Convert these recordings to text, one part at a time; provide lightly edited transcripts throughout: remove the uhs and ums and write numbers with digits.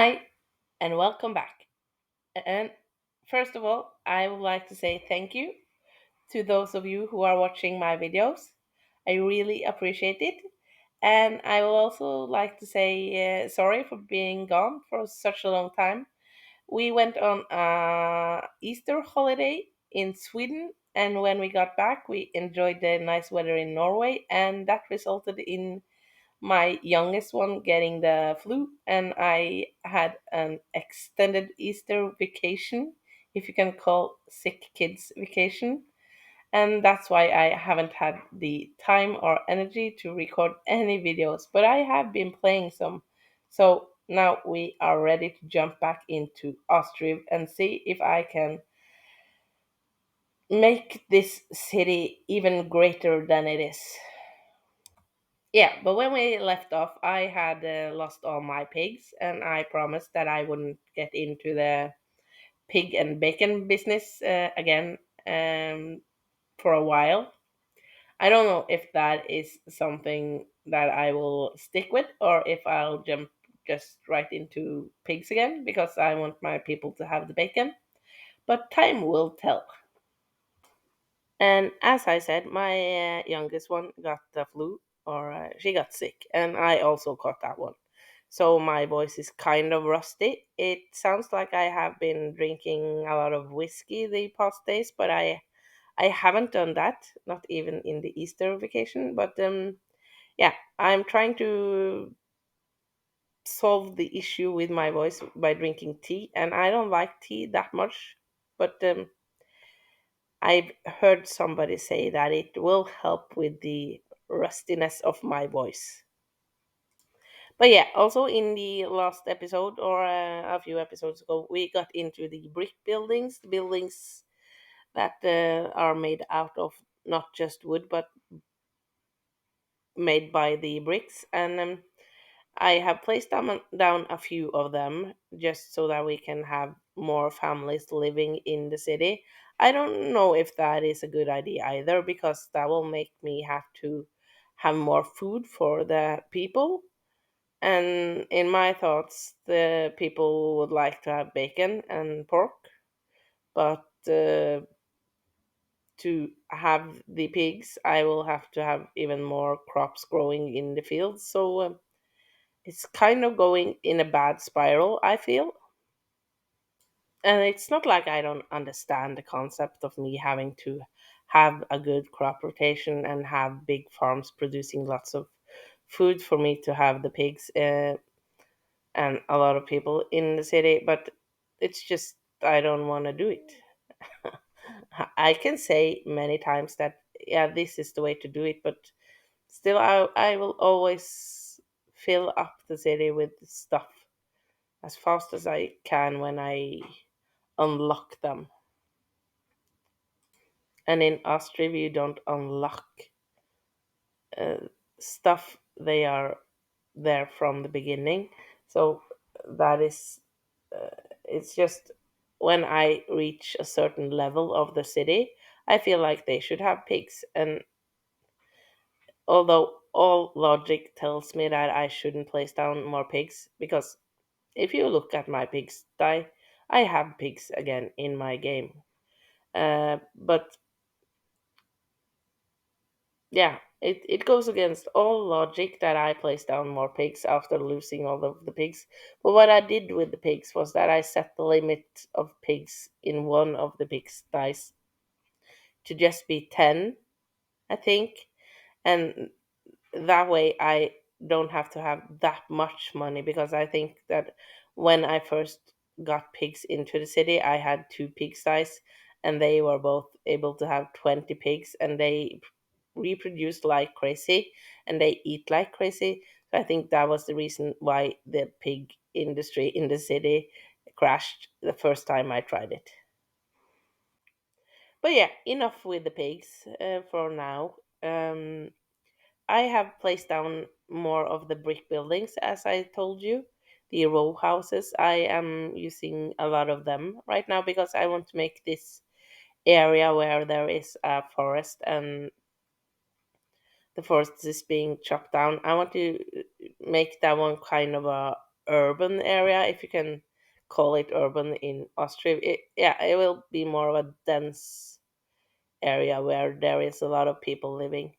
Hi, and welcome back. And first of all, I would like to say thank you to those of you who are watching my videos. I really appreciate it. And I will also like to say sorry for being gone for such a long time. We went on a Easter holiday in Sweden, and when we got back, we enjoyed the nice weather in Norway, and that resulted in my youngest one getting the flu, and I had an extended Easter vacation, if you can call sick kids vacation. And that's why I haven't had the time or energy to record any videos, but I have been playing some. So now we are ready to jump back into Ostriv and see if I can make this city even greater than it is. Yeah, but when we left off, I had lost all my pigs, and I promised that I wouldn't get into the pig and bacon business again for a while. I don't know if that is something that I will stick with or if I'll jump just right into pigs again because I want my people to have the bacon. But time will tell. And as I said, my youngest one got the flu, or she got sick, and I also caught that one. So my voice is kind of rusty. It sounds like I have been drinking a lot of whiskey the past days, but I haven't done that, not even in the Easter vacation. But yeah, I'm trying to solve the issue with my voice by drinking tea, and I don't like tea that much, but I've heard somebody say that it will help with the rustiness of my voice. But yeah, also in the last episode or a few episodes ago, we got into the brick buildings, the buildings that are made out of not just wood but made by the bricks. And I have placed down a few of them just so that we can have more families living in the city. I don't know if that is a good idea either because that will make me have to have more food for the people. And in my thoughts, the people would like to have bacon and pork, but to have the pigs, I will have to have even more crops growing in the fields. So it's kind of going in a bad spiral, I feel. And it's not like I don't understand the concept of me having to have a good crop rotation and have big farms producing lots of food for me to have the pigs and a lot of people in the city, but it's just I don't want to do it. I can say many times that, yeah, this is the way to do it, but still, I will always fill up the city with stuff as fast as I can when I unlock them. And in Ostriv, you don't unlock uh, stuff, they are there from the beginning. So that is, it's just when I reach a certain level of the city, I feel like they should have pigs. And although all logic tells me that I shouldn't place down more pigs, because if you look at my pigs die, I have pigs again in my game. But yeah, it goes against all logic that I place down more pigs after losing all of the pigs. But what I did with the pigs was that I set the limit of pigs in one of the pigs dice to just be 10, I think. And that way I don't have to have that much money because I think that when I first got pigs into the city, I had two pigsties and they were both able to have 20 pigs and they reproduce like crazy and they eat like crazy. So I think that was the reason why the pig industry in the city crashed the first time I tried it. But yeah, enough with the pigs for now. I have placed down more of the brick buildings, as I told you. The row houses, I am using a lot of them right now because I want to make this area where there is a forest and the forest is being chopped down. I want to make that one kind of a urban area, if you can call it urban in Ostriv. Yeah, it will be more of a dense area where there is a lot of people living.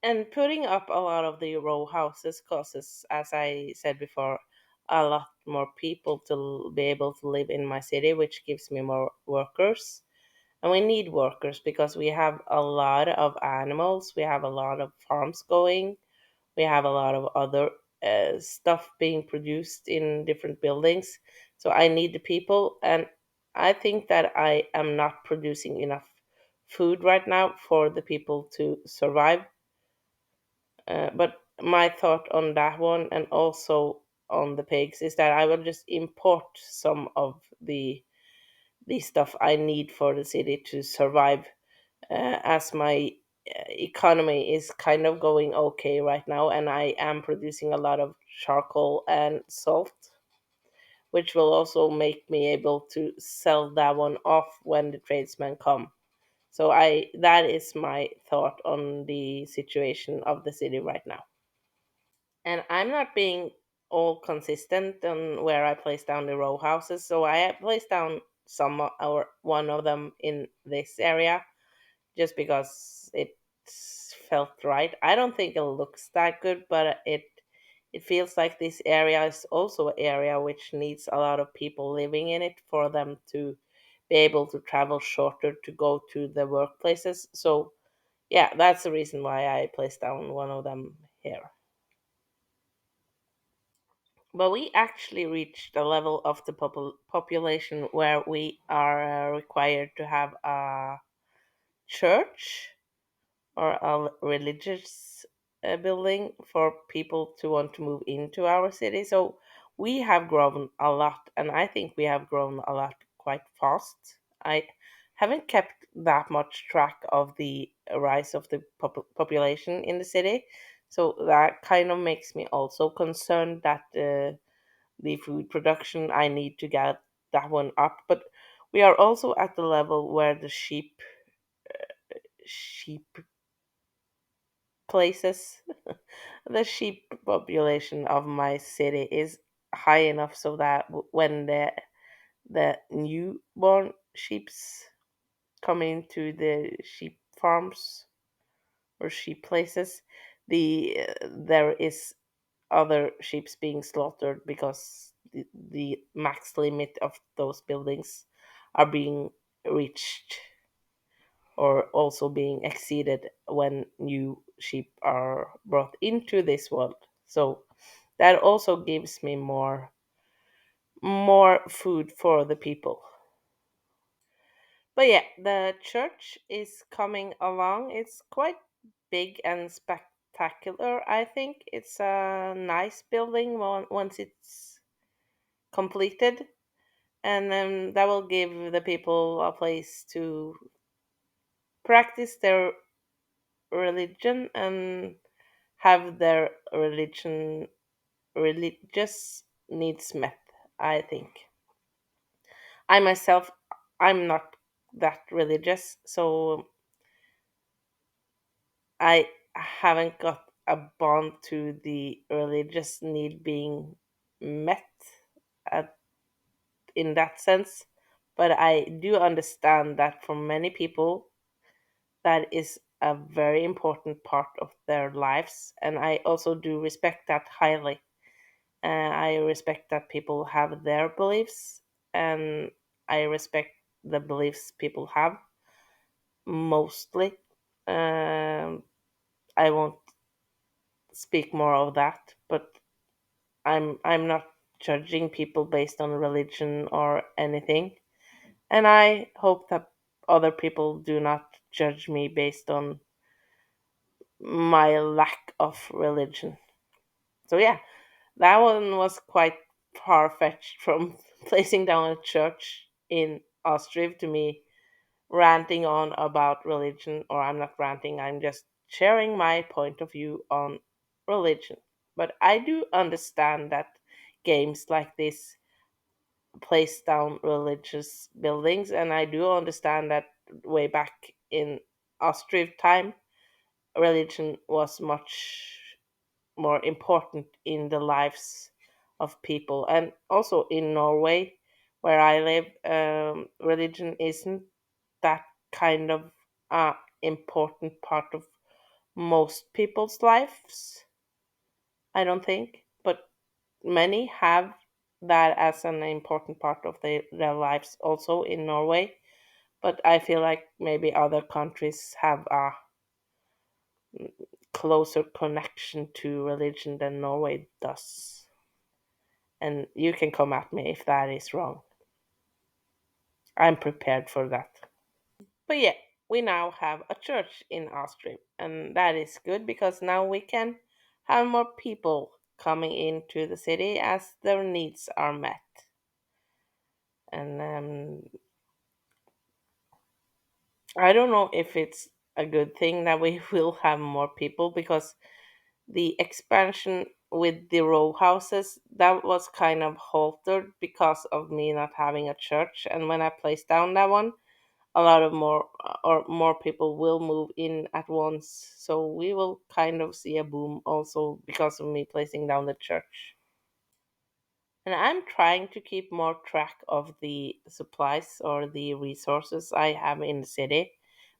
And putting up a lot of the row houses causes, as I said before, a lot more people to be able to live in my city, which gives me more workers. And we need workers because we have a lot of animals, we have a lot of farms going, we have a lot of other stuff being produced in different buildings. So I need the people, and I think that I am not producing enough food right now for the people to survive. But my thought on that one, and also on the pigs, is that I will just import some of the stuff I need for the city to survive, as my economy is kind of going okay right now, and I am producing a lot of charcoal and salt, which will also make me able to sell that one off when the tradesmen come. So I that is my thought on the situation of the city right now. And I'm not being all consistent on where I place down the row houses. So I have placed down or one of them in this area just because it felt right. I don't think it looks that good, but it feels like this area is also an area which needs a lot of people living in it for them to be able to travel shorter to go to the workplaces. So yeah, that's the reason why I placed down one of them here. But we actually reached a level of the population where we are required to have a church or a religious building for people to want to move into our city. So we have grown a lot, and I think we have grown a lot quite fast. I haven't kept that much track of the rise of the population in the city. So that kind of makes me also concerned that the food production, I need to get that one up. But we are also at the level where the sheep places, the sheep population of my city is high enough so that when the newborn sheeps come into the sheep farms or sheep places, there is other sheeps being slaughtered because the max limit of those buildings are being reached or also being exceeded when new sheep are brought into this world. So that also gives me more food for the people. But yeah, the church is coming along. It's quite big and spectacular. I think it's a nice building once it's completed, and then that will give the people a place to practice their religion and have their religious needs met. I think I myself, I'm not that religious, so I haven't got a bond to the religious need being met at, in that sense. But I do understand that for many people, that is a very important part of their lives, and I also do respect that highly. I respect that people have their beliefs, and I respect the beliefs people have mostly. Um, I won't speak more of that, but I'm not judging people based on religion or anything, and I hope that other people do not judge me based on my lack of religion. So yeah, that one was quite far fetched from placing down a church in Ostriv to me ranting on about religion, or I'm not ranting, I'm just sharing my point of view on religion. But I do understand that games like this place down religious buildings, and I do understand that way back in Ostriv time, religion was much. more important in the lives of people. And also in Norway, where I live, religion isn't that kind of important part of most people's lives, I don't think. But many have that as an important part of their lives also in Norway. But I feel like maybe other countries have a closer connection to religion than Norway does. And you can come at me if that is wrong. I'm prepared for that. But yeah, we now have a church in Ostriv, and that is good because now we can have more people coming into the city as their needs are met. And I don't know if it's a good thing that we will have more people because the expansion with the row houses that was kind of halted because of me not having a church. And when I placed down that one, a lot of more people will move in at once, so we will kind of see a boom also because of me placing down the church. And I'm trying to keep more track of the supplies or the resources I have in the city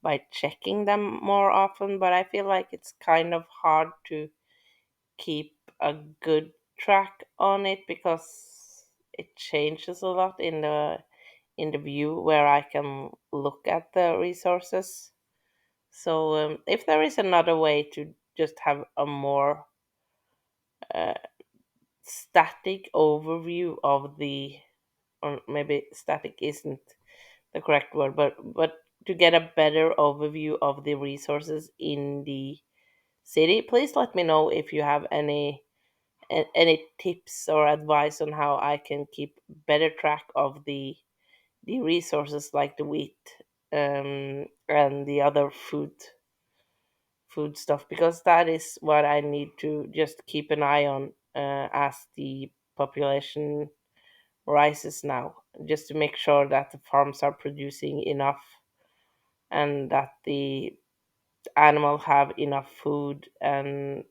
by checking them more often, but I feel like it's kind of hard to keep a good track on it because it changes a lot in the view where I can look at the resources. So if there is another way to just have a more uh, static overview of the, or maybe static isn't the correct word, but to get a better overview of the resources in the city, please let me know if you have any tips or advice on how I can keep better track of the resources like the wheat and the other food stuff, because that is what I need to just keep an eye on as the population rises now, just to make sure that the farms are producing enough and that the animals have enough food, and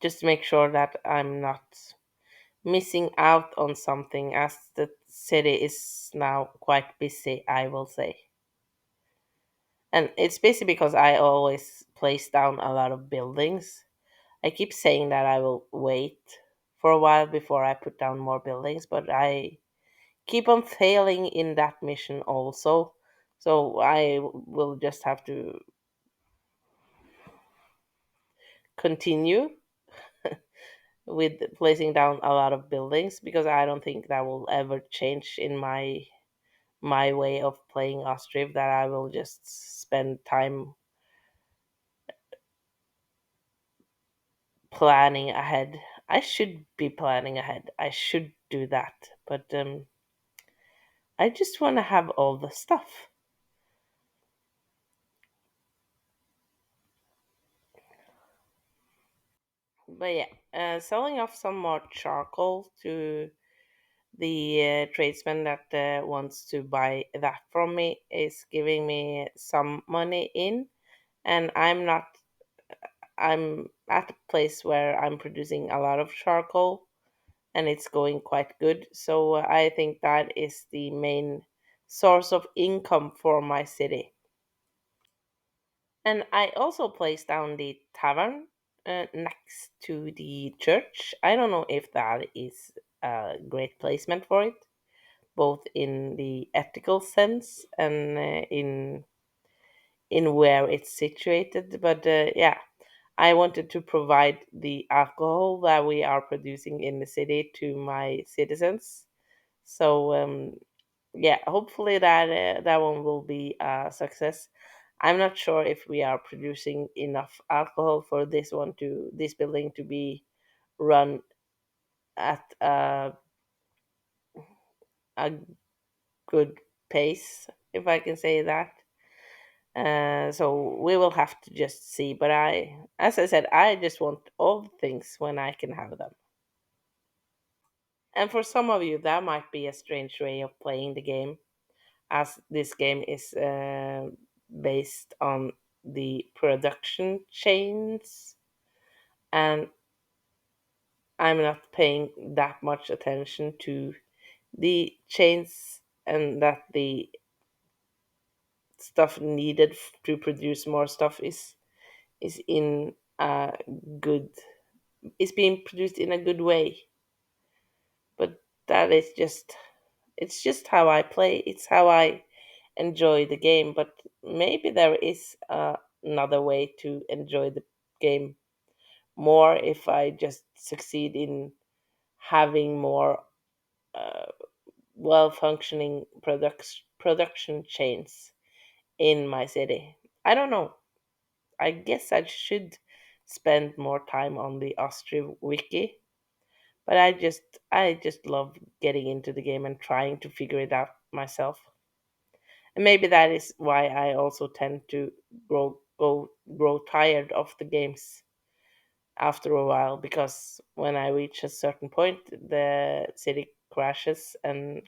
just to make sure that I'm not missing out on something as the city is now quite busy, I will say. And it's busy because I always place down a lot of buildings. I keep saying that I will wait for a while before I put down more buildings, but I keep on failing in that mission also. So I will just have to continue with placing down a lot of buildings because I don't think that will ever change in my way of playing Ostriv, that I will just spend time planning ahead. I should be planning ahead. I should do that. But I just want to have all the stuff. But yeah, selling off some more charcoal to the tradesman that wants to buy that from me is giving me some money in, and I'm at a place where I'm producing a lot of charcoal and it's going quite good. So I think that is the main source of income for my city. And I also placed down the tavern next to the church. I don't know if that is a great placement for it, both in the ethical sense and in where it's situated. But yeah, I wanted to provide the alcohol that we are producing in the city to my citizens. So yeah, hopefully that one will be a success. I'm not sure if we are producing enough alcohol for this building to be run at a good pace, if I can say that. So we will have to just see. But as I said, I just want all the things when I can have them. And for some of you, that might be a strange way of playing the game, as this game is based on the production chains. and I'm not paying that much attention to the chains and that the stuff needed to produce more stuff is in a good is being produced in a good way. But that is just it's just how I play. It's how I enjoy the game. But maybe there is another way to enjoy the game more if I just succeed in having more uh, well functioning production chains in my city. I don't know. I guess I should spend more time on the Ostriv wiki, but I just love getting into the game and trying to figure it out myself. And maybe that is why I also tend to grow tired of the games after a while, because when I reach a certain point the city crashes and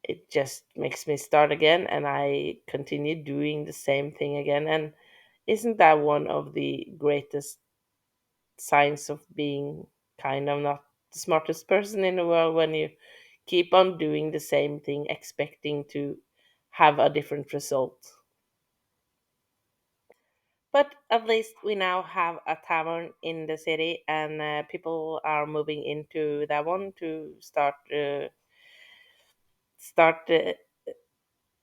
it just makes me start again and I continue doing the same thing again. And isn't that one of the greatest signs of being kind of not the smartest person in the world, when you keep on doing the same thing expecting to have a different result? But at least we now have a tavern in the city, and people are moving into that one to start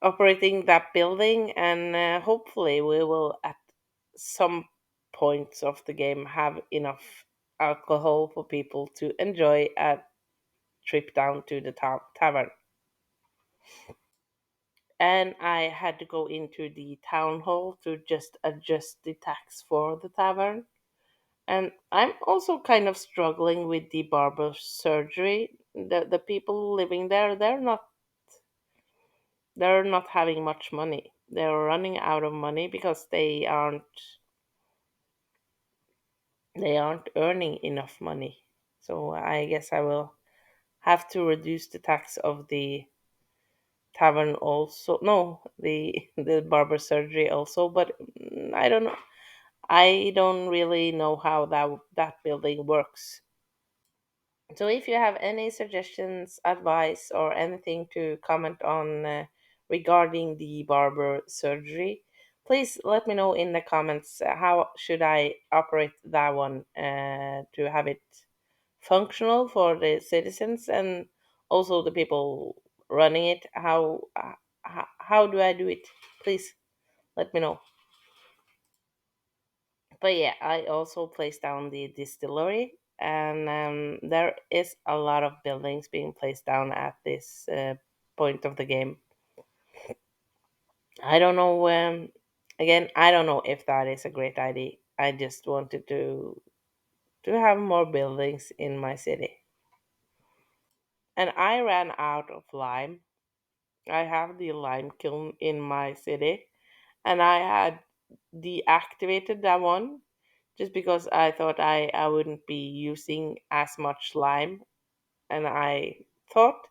operating that building, and hopefully we will at some points of the game have enough alcohol for people to enjoy a trip down to the tavern. And I had to go into the town hall to just adjust the tax for the tavern. And I'm also kind of struggling with the barber surgery. The people living there, they're not having much money. They're running out of money because they aren't earning enough money. So I guess I will have to reduce the tax of the tavern also. No, the the barber surgery also, but I don't know. I don't really know how that building works. So if you have any suggestions, advice, or anything to comment on regarding the barber surgery, please let me know in the comments. How should I operate that one to have it functional for the citizens and also the people running it? How do I do it? Please let me know. But yeah, I also placed down the distillery, and there is a lot of buildings being placed down at this point of the game. I don't know. Again, I don't know if that is a great idea. I just wanted to have more buildings in my city, and I ran out of lime. I have the lime kiln in my city, and I had deactivated that one just because I thought I wouldn't be using as much lime, and I thought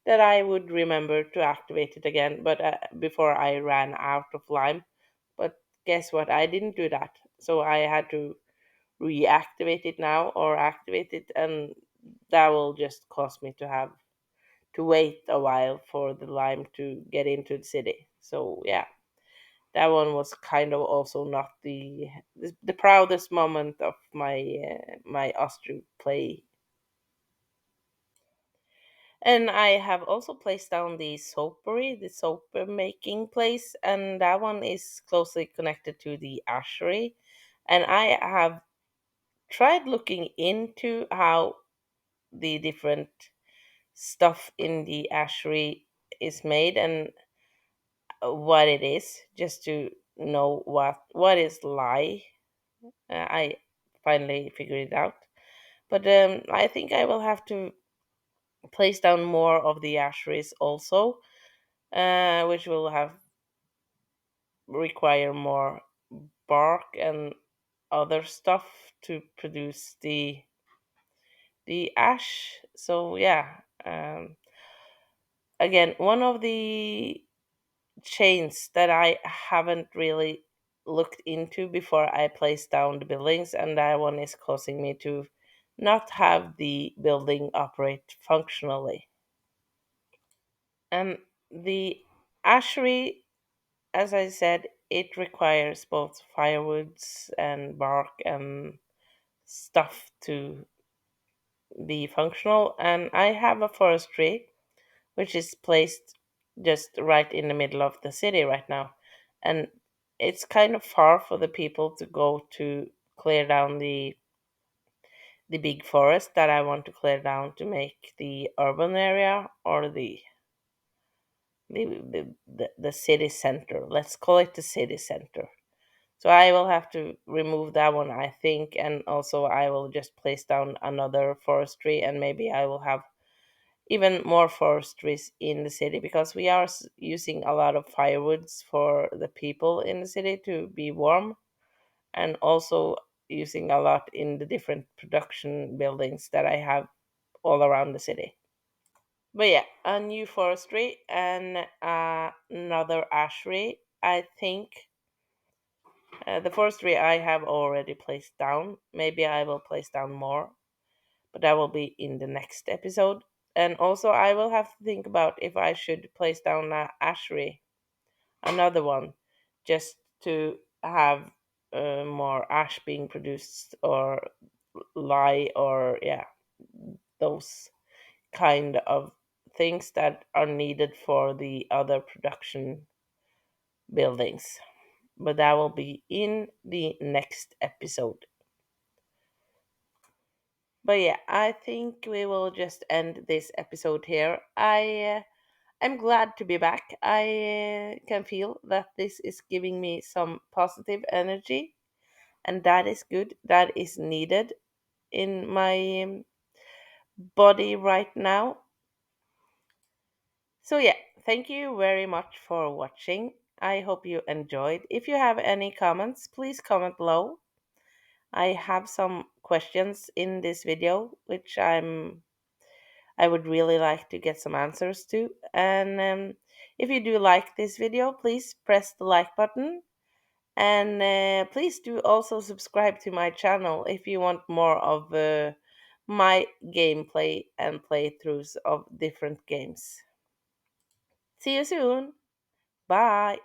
that I would remember to activate it again, but before I ran out of lime. But guess what? I didn't do that, so I had to reactivate it now or activate it, and that will just cause me to wait a while for the lime to get into the city. So yeah, that one was kind of also not the proudest moment of my Austrian play. And I have also placed down the soapery, the soap making place, and that one is closely connected to the ashery. And I have tried looking into how the different stuff in the ashery is made and what it is, just to know what is lye. I finally figured it out. But I think I will have to place down more of the asheries also, which will have require more bark and other stuff to produce the ash. So yeah, again, one of the chains that I haven't really looked into before I place down the buildings, and that one is causing me to not have the building operate functionally. And the ashery, as I said, it requires both firewoods and bark and stuff to be functional. And I have a forestry which is placed just right in the middle of the city right now. And it's kind of far for the people to go to clear down the big forest that I want to clear down to make the urban area or the city center. Let's call it the city center. So I will have to remove that one, I think, and also I will just place down another forestry, and maybe I will have even more forestries in the city because we are using a lot of firewoods for the people in the city to be warm, and also using a lot in the different production buildings that I have all around the city. But yeah, a new forestry and another ashery. I think the forestry I have already placed down. Maybe I will place down more, but that will be in the next episode. And also, I will have to think about if I should place down a ashery, another one, just to have more ash being produced, or lye, or yeah, those kind of things that are needed for the other production buildings. But that will be in the next episode. But yeah, I think we will just end this episode here. I'm glad to be back. I can feel that this is giving me some positive energy, and that is good. That is needed in my body right now. So yeah, thank you very much for watching. I hope you enjoyed. If you have any comments, please comment below. I have some questions in this video which I would really like to get some answers to. And if you do like this video, please press the like button. And please do also subscribe to my channel if you want more of my gameplay and playthroughs of different games. See you soon. Bye.